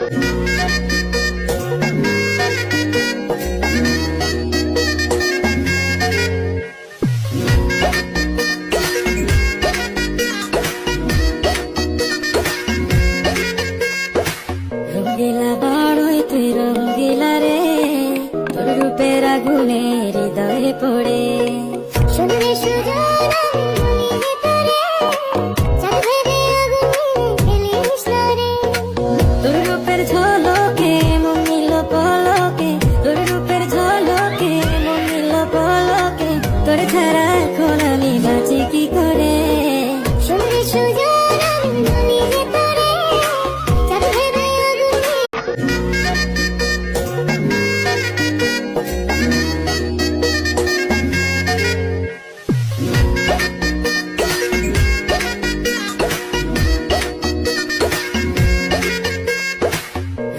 রঙ্গিলা বাড়ই তুই রঙ্গিলা রে, তোর রূপের আগুনে হৃদয়ে পড়ে। শুনলে সুজন তোর রূপের ঝলকে মন নিল পলকে, তোর রূপের ঝলকে মন নিল পলকে, তোর ছাড়া এখন আমি বাঁচি কি করে। শুনলে সুজন নিজে তোরে চাঁদ ভেবে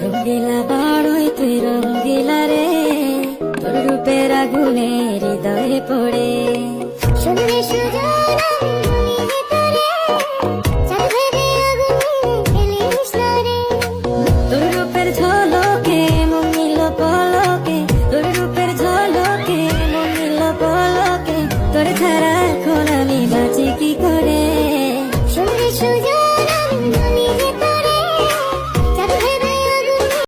রঙ্গিলা বাড়ই তুই রঙ্গিলা রে, তোর রূপের আগুনে হৃদয়ে পড়ে। শুনলে সুজন নিজে তোরে চাঁদ ভেবে ফেলিস রে। তোর রূপের ঝলকে মন নিল পলকে, তোর রূপের ঝলকে মন নিল পলকে, তোর ছাড়া এখন